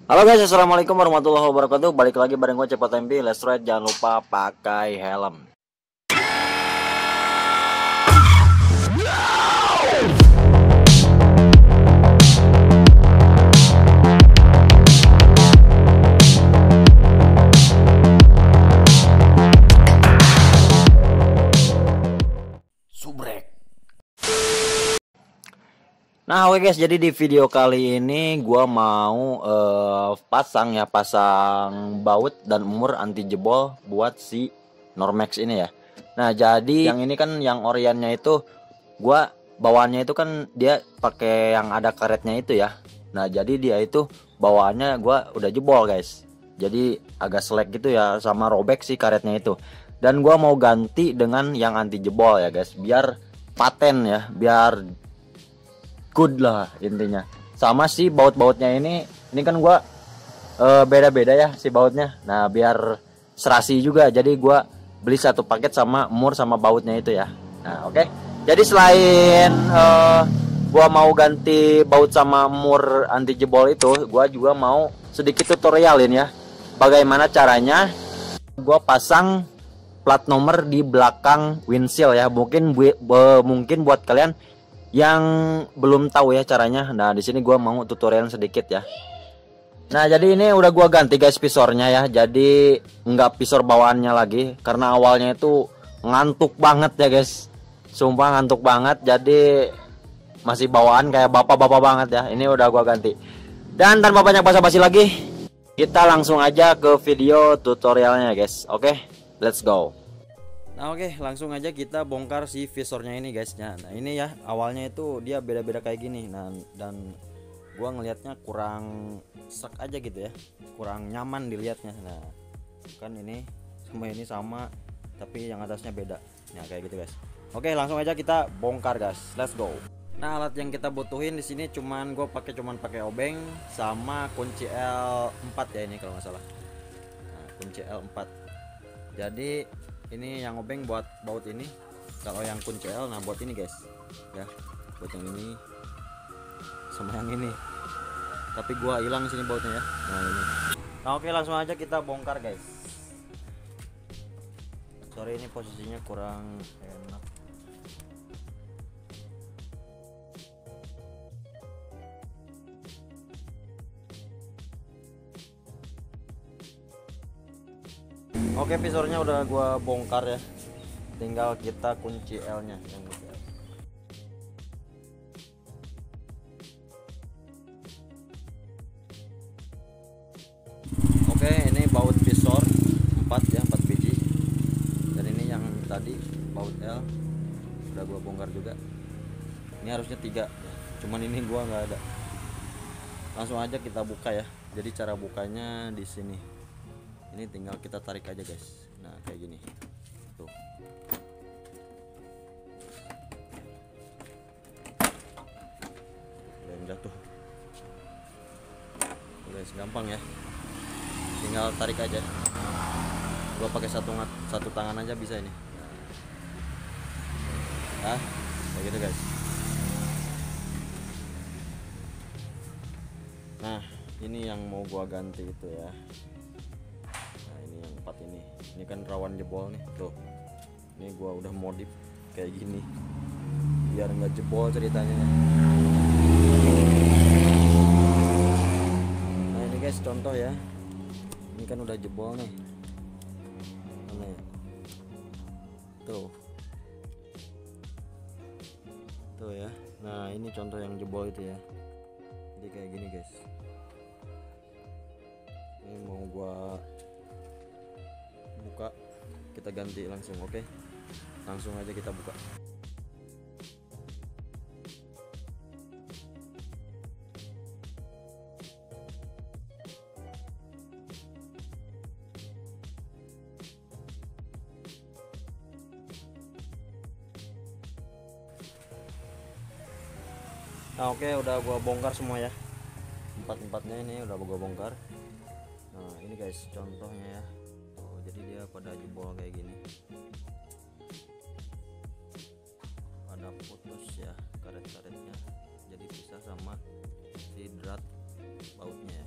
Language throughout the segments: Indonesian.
Halo guys, assalamualaikum warahmatullahi wabarakatuh. Balik lagi bareng gue Cepot MP. Let's ride. Jangan lupa pakai helm. Subrek. Nah oke guys, jadi di video kali ini gua mau pasang baut dan umur anti jebol buat si Normax ini ya. Nah jadi yang ini kan yang oriannya itu gua bawaannya itu kan dia pakai yang ada karetnya itu ya. Nah jadi dia itu bawaannya gua udah jebol guys. Jadi agak selek gitu ya, sama robek sih karetnya itu. Dan gua mau ganti dengan yang anti jebol ya guys, biar paten ya, biar good lah intinya. Sama si baut-bautnya ini kan gua beda-beda ya si bautnya. Nah biar serasi juga, jadi gua beli satu paket sama mur sama bautnya itu ya. Nah oke. Jadi selain gua mau ganti baut sama mur anti jebol itu, gua juga mau sedikit tutorialin ya bagaimana caranya gua pasang plat nomor di belakang windshield ya. Mungkin buat kalian yang belum tahu ya caranya. Nah di sini gua mau tutorial sedikit ya. Nah jadi ini udah gua ganti guys visornya ya. Jadi nggak visor bawaannya lagi, karena awalnya itu ngantuk banget ya guys. Sumpah ngantuk banget. Jadi masih bawaan kayak bapak-bapak banget ya. Ini udah gua ganti. Dan tanpa banyak basa-basi lagi, kita langsung aja ke video tutorialnya guys. Oke, let's go. Nah oke, langsung aja kita bongkar si visornya ini guys. Nah ini ya, awalnya itu dia beda-beda kayak gini. Nah dan gua ngelihatnya kurang sek aja gitu ya, kurang nyaman dilihatnya. Nah kan ini sama, tapi yang atasnya beda. Nah kayak gitu guys. Oke, langsung aja kita bongkar guys. Let's go. Nah alat yang kita butuhin di sini gue pakai obeng sama kunci L4 ya, ini kalau nggak salah. Nah kunci L4. Jadi ini yang obeng buat baut ini, kalau yang kunci L nah buat ini guys ya, buat yang ini sama yang ini, tapi gua hilang sini bautnya ya. Nah ini. Nah oke, langsung aja kita bongkar guys. Sorry ini posisinya kurang enak. Oke, visornya udah gua bongkar ya. Tinggal kita kunci L-nya yang ini. Oke, ini baut visor 4 ya, 4 biji. Dan ini yang tadi baut L udah gua bongkar juga. Ini harusnya 3, cuman ini gua nggak ada. Langsung aja kita buka ya. Jadi cara bukanya di sini. Ini tinggal kita tarik aja guys. Nah kayak gini tuh. Udah jatuh. Guys, gampang ya, tinggal tarik aja. Gua pakai satu tangan aja bisa ini. Nah kayak gitu guys. Nah ini yang mau gua ganti itu ya. Ini kan rawan jebol nih tuh. Ini gua udah modif kayak gini biar nggak jebol ceritanya. Nah ini guys contoh ya, ini kan udah jebol nih. Mana ya? Tuh ya. Nah ini contoh yang jebol itu ya. Jadi kayak gini guys. Ini mau gua buka, kita ganti langsung. Oke, langsung aja kita buka. Nah oke, udah gua bongkar semua ya, empatnya ini udah gua bongkar. Nah ini guys contohnya ya. Jadi dia pada jebol kayak gini, pada putus ya karet-karetnya, jadi pisah sama si drat bautnya ya.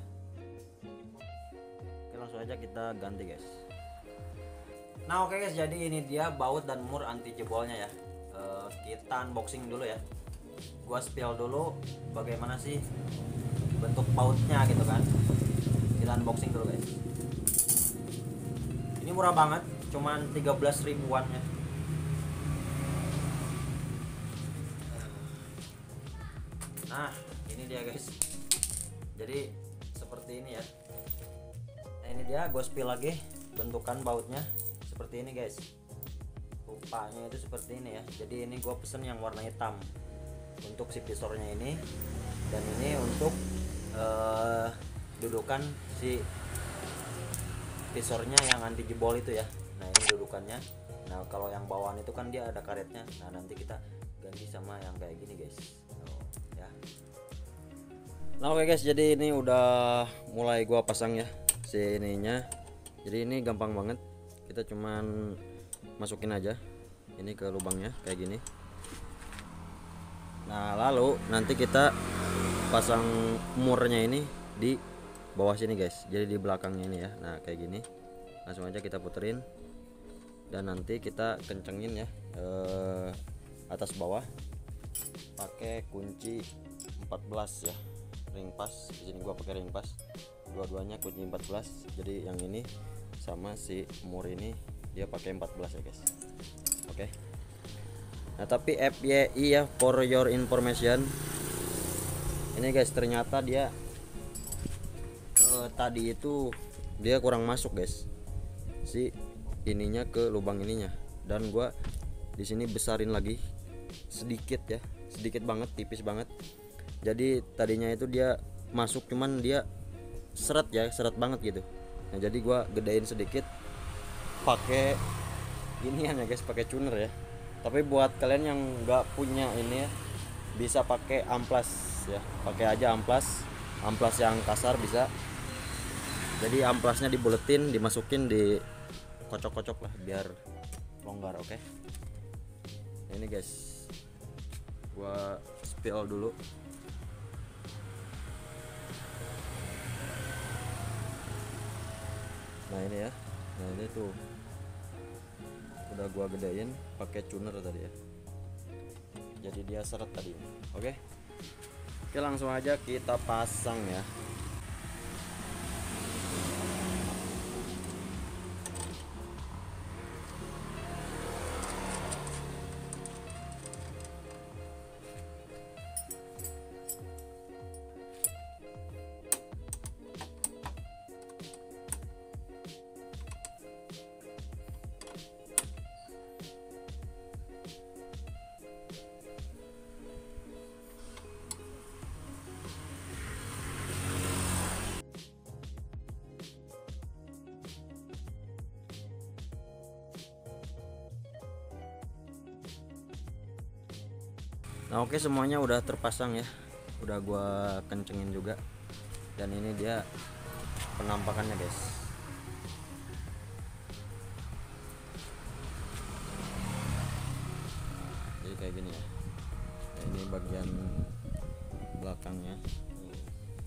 langsung aja kita ganti guys. Nah oke guys, jadi ini dia baut dan mur anti jebolnya ya. Kita unboxing dulu ya. Gua spill dulu bagaimana sih bentuk bautnya gitu kan. Kita unboxing dulu guys. Ini murah banget, cuman 13 ribuan ya. Nah ini dia guys, jadi seperti ini ya. Nah ini dia, gue spill lagi bentukan bautnya seperti ini guys. Rupanya itu seperti ini ya. Jadi ini gue pesen yang warna hitam untuk si visornya ini, dan ini untuk dudukan si visornya yang anti jebol itu ya. Nah ini dudukannya. Nah kalau yang bawaan itu kan dia ada karetnya. Nah nanti kita ganti sama yang kayak gini guys. Ya. Nah oke guys, jadi ini udah mulai gua pasang ya si ininya. Jadi ini gampang banget, kita cuman masukin aja ini ke lubangnya kayak gini. Nah lalu nanti kita pasang murnya ini di bawah sini guys, jadi di belakangnya ini ya. Nah kayak gini, langsung aja kita puterin dan nanti kita kencengin ya atas bawah pakai kunci 14 ya, ring pas. Di sini gua pakai ring pas, dua-duanya kunci 14. Jadi yang ini sama si mur ini dia pakai 14 ya guys. Oke. Nah tapi FYI ya, for your information, ini guys ternyata dia tadi itu dia kurang masuk guys si ininya ke lubang ininya, dan gua di sini besarin lagi sedikit ya, sedikit banget, tipis banget. Jadi tadinya itu dia masuk, cuman dia seret ya, seret banget gitu. Nah jadi gua gedein sedikit pakai inian ya guys, pakai tuner ya. Tapi buat kalian yang nggak punya ini ya, bisa pakai amplas ya, pakai aja amplas yang kasar bisa. Jadi amplasnya dibuletin, dimasukin, di kocok-kocok lah biar longgar. Oke. Ini guys, gua spill dulu. Nah ini ya, nah ini tuh udah gua gedein pakai tuner tadi ya, jadi dia seret tadi. Oke, langsung aja kita pasang ya. Nah oke, semuanya udah terpasang ya, udah gua kencengin juga, dan ini dia penampakannya guys. Jadi kayak gini ya. Nah, ini bagian belakangnya.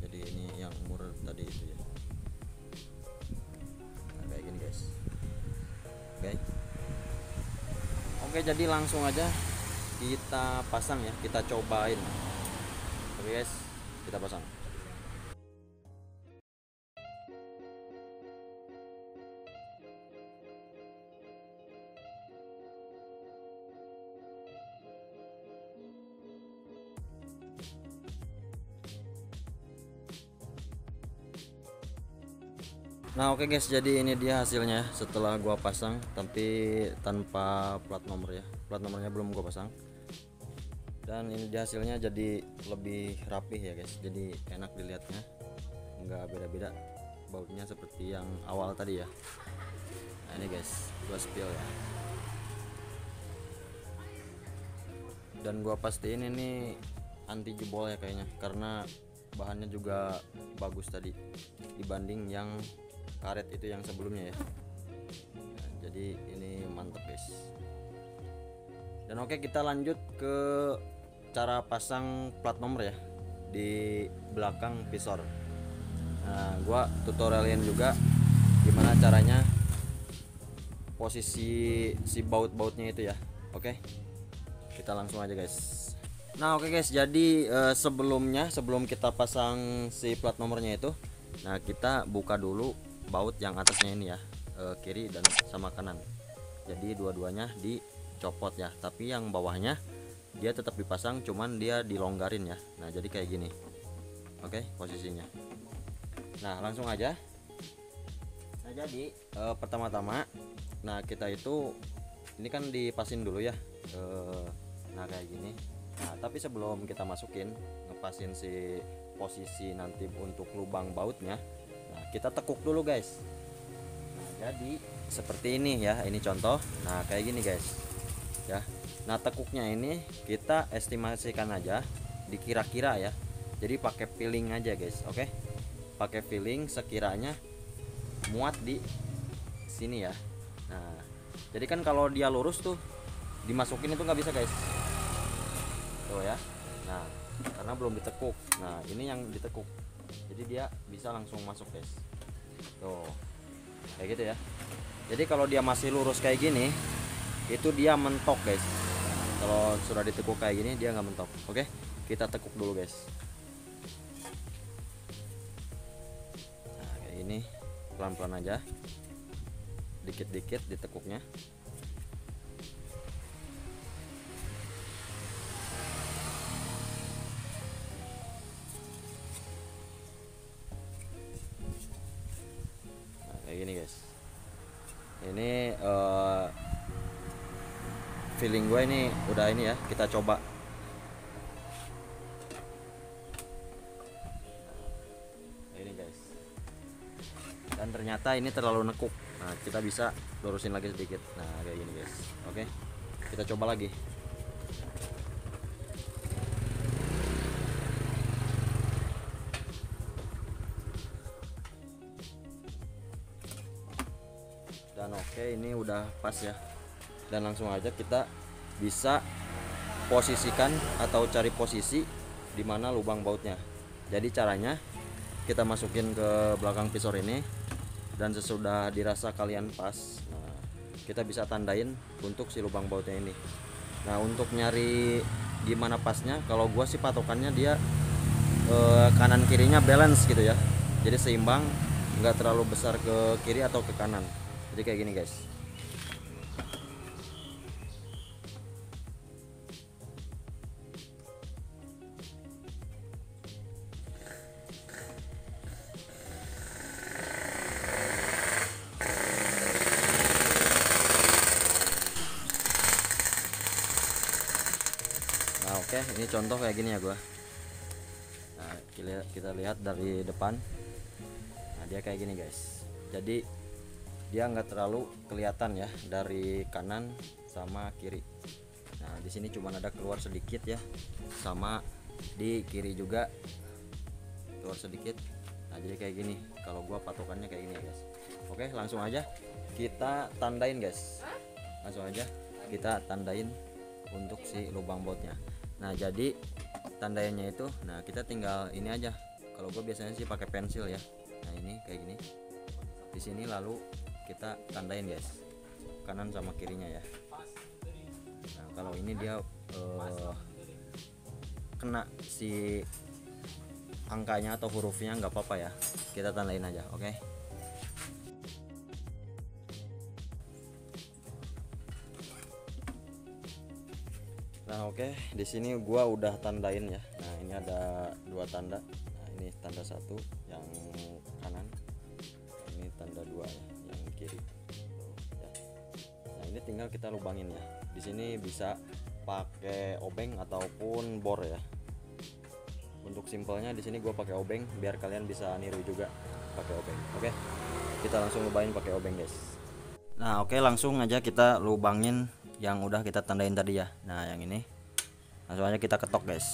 Jadi ini yang mur tadi itu ya. Nah, kayak gini guys. Oke, jadi langsung aja kita pasang ya, kita cobain. Oke guys, kita pasang. Nah oke guys, jadi ini dia hasilnya setelah gua pasang, tapi tanpa plat nomor ya, plat nomornya belum gua pasang. Dan ini dia hasilnya, jadi lebih rapih ya guys, jadi enak dilihatnya, nggak beda-beda bautnya seperti yang awal tadi ya. Nah ini guys, gua spill ya, dan gua pastiin ini anti jebol ya kayaknya, karena bahannya juga bagus tadi dibanding yang karet itu yang sebelumnya ya. Nah, jadi ini mantap guys. Dan oke, kita lanjut ke cara pasang plat nomor ya di belakang visor. Nah gua tutorialin juga gimana caranya posisi si baut-bautnya itu ya. Oke, kita langsung aja guys. Nah oke guys, jadi sebelum kita pasang si plat nomornya itu, nah kita buka dulu baut yang atasnya ini ya, kiri dan sama kanan. Jadi dua-duanya dicopot ya, tapi yang bawahnya dia tetap dipasang, cuman dia dilonggarin ya. Nah jadi kayak gini. Oke, posisinya. Nah langsung aja. Nah jadi pertama-tama, nah kita itu ini kan dipasin dulu ya. Nah kayak gini. Nah tapi sebelum kita masukin, ngepasin si posisi nanti untuk lubang bautnya, nah kita tekuk dulu guys. Nah jadi seperti ini ya, ini contoh. Nah kayak gini guys ya. Nah tekuknya ini kita estimasikan aja, dikira-kira ya. Jadi pakai feeling aja guys. Oke, pakai feeling sekiranya muat di sini ya. Nah jadi kan kalau dia lurus tuh dimasukin itu nggak bisa guys, tuh ya. Nah karena belum ditekuk. Nah ini yang ditekuk, jadi dia bisa langsung masuk guys, tuh kayak gitu ya. Jadi kalau dia masih lurus kayak gini, itu dia mentok guys. Kalau sudah ditekuk kayak gini dia nggak mentok. Oke, kita tekuk dulu guys. Nah kayak gini, pelan-pelan aja, dikit-dikit ditekuknya. Nah kayak gini guys. Ini feeling gue ini udah ini ya, kita coba. Ini guys, dan ternyata ini terlalu nekuk. Nah kita bisa lurusin lagi sedikit. Nah kayak gini guys. Oke, kita coba lagi. Dan oke, ini udah pas ya. Dan langsung aja kita bisa posisikan atau cari posisi di mana lubang bautnya. Jadi caranya kita masukin ke belakang pisor ini, dan sesudah dirasa kalian pas, nah, kita bisa tandain untuk si lubang bautnya ini. Nah untuk nyari gimana pasnya, kalau gua sih patokannya dia kanan kirinya balance gitu ya. Jadi seimbang, nggak terlalu besar ke kiri atau ke kanan. Jadi kayak gini guys. Nah oke, ini contoh kayak gini ya gua. Nah kita lihat dari depan. Nah dia kayak gini guys. Jadi dia nggak terlalu kelihatan ya dari kanan sama kiri. Nah di sini cuma ada keluar sedikit ya, sama di kiri juga keluar sedikit. Nah jadi kayak gini. Kalau gua patokannya kayak gini ya guys. Oke, langsung aja kita tandain guys. Langsung aja kita tandain untuk si lubang bautnya. Nah jadi tandainya itu, nah kita tinggal ini aja. Kalau gue biasanya sih pakai pensil ya. Nah ini kayak gini. Di sini lalu kita tandain guys, kanan sama kirinya ya. Nah kalau ini dia kena si angkanya atau hurufnya nggak apa-apa ya, kita tandain aja. Oke. Nah oke, di sini gua udah tandain ya. Nah ini ada dua tanda. Nah ini tanda satu yang kanan, ini tanda dua ya yang kiri. Tuh, ya. Nah ini tinggal kita lubangin ya. Di sini bisa pakai obeng ataupun bor ya. Untuk simpelnya di sini gua pakai obeng biar kalian bisa niru juga pakai obeng. Oke, kita langsung lubangin pakai obeng guys. Nah oke, langsung aja kita lubangin yang udah kita tandain tadi ya. Nah yang ini langsung aja kita ketok guys.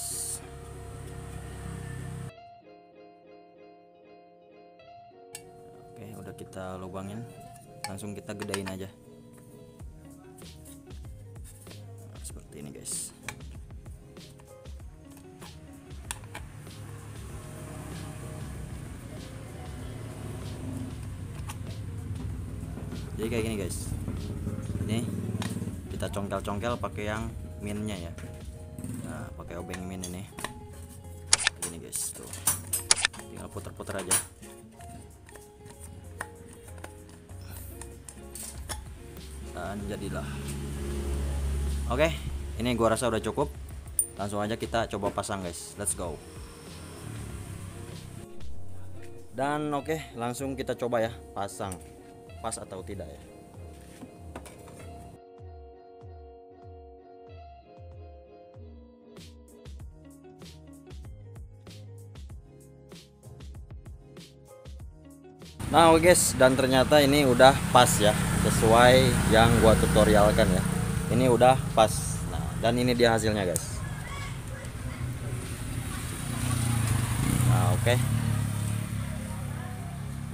Oke, udah kita lubangin, langsung kita gedein aja. Nah, seperti ini guys. Jadi kayak gini guys, ini kita congkel-congkel pakai yang minnya ya. Nah, pakai obeng min ini gini guys, tuh tinggal puter-puter aja. Dan jadilah. Oke, ini gua rasa udah cukup. Langsung aja kita coba pasang guys, let's go. Dan oke, langsung kita coba ya pasang, pas atau tidak ya. Nah oke guys, dan ternyata ini udah pas ya, sesuai yang gua tutorialkan ya. Ini udah pas. Nah, dan ini dia hasilnya guys. Nah oke,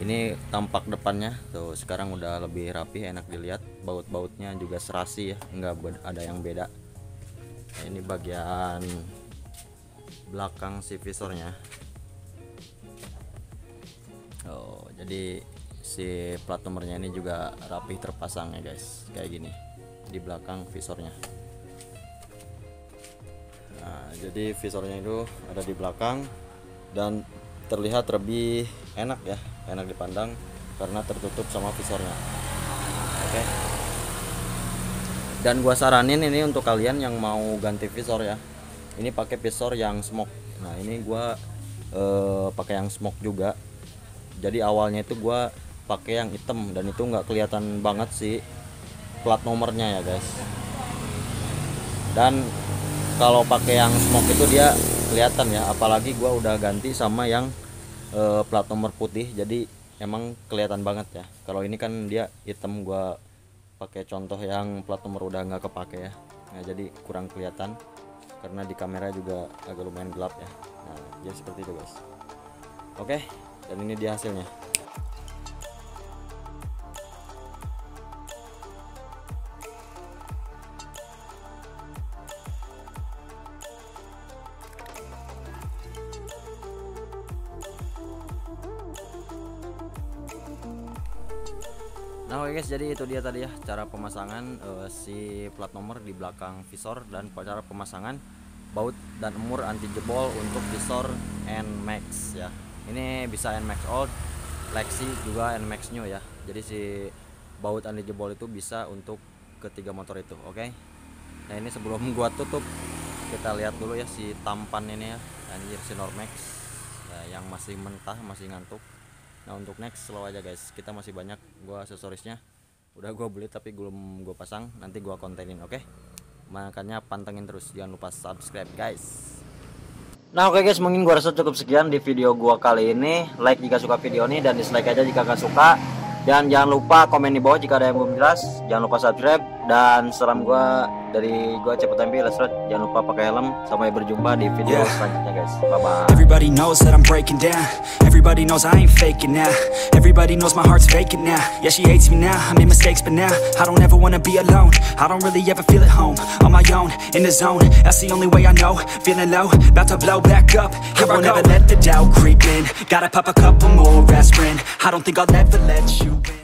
ini tampak depannya tuh, sekarang udah lebih rapi, enak dilihat. Baut-bautnya juga serasi ya, nggak ada yang beda. Nah, ini bagian belakang si visornya. Oh, jadi si plat nomornya ini juga rapi terpasang ya guys, kayak gini di belakang visornya. Nah, jadi visornya itu ada di belakang dan terlihat lebih enak ya, enak dipandang karena tertutup sama visornya. Oke. Dan gua saranin ini untuk kalian yang mau ganti visor ya, ini pakai visor yang smoke. Nah, ini gua pakai yang smoke juga. Jadi awalnya itu gua pakai yang hitam dan itu nggak kelihatan banget sih plat nomornya ya guys. Dan kalau pakai yang smoke itu dia kelihatan ya, apalagi gua udah ganti sama yang plat nomor putih, jadi emang kelihatan banget ya. Kalau ini kan dia hitam, gua pakai contoh yang plat nomor udah nggak kepake ya. Nah, jadi kurang kelihatan karena di kamera juga agak lumayan gelap ya. Nah, jadi seperti itu guys. Oke, dan ini dia hasilnya. Nah oke guys, jadi itu dia tadi ya cara pemasangan si plat nomor di belakang visor dan cara pemasangan baut dan emur anti jebol untuk visor NMAX ya. Ini bisa NMAX Old, Lexi juga NMAX New ya. Jadi si baut anti jebol itu bisa untuk ketiga motor itu. Oke. Nah ini sebelum gua tutup, kita lihat dulu ya si tampan ini ya, anjir si Normax ya, yang masih mentah, masih ngantuk. Nah untuk next slow aja guys, kita masih banyak gua aksesorisnya udah gua beli tapi belum gua pasang, nanti gua kontenin. Oke, makanya pantengin terus, jangan lupa subscribe guys. Nah oke guys, mungkin gua rasa cukup sekian di video gua kali ini. Like jika suka video ini dan dislike aja jika gak suka, dan jangan lupa komen di bawah jika ada yang belum jelas. Jangan lupa subscribe, dan salam gua dari gua Cepet MP Lesrat. Jangan lupa pakai helm. Sampai berjumpa di video selanjutnya guys. Bye bye. Everybody knows that I'm breaking down. Everybody knows I ain't faking now. Everybody knows my heart's vacant now. Yeah, she hates me now, I made mistakes but now I don't ever wanna be alone. I don't really ever feel at home. On my own, in the zone, that's the only way I know. Feeling low, about to blow back up. Here I won't ever let the doubt creep in. Gotta pop a couple more aspirin. I don't think I'll ever let you in.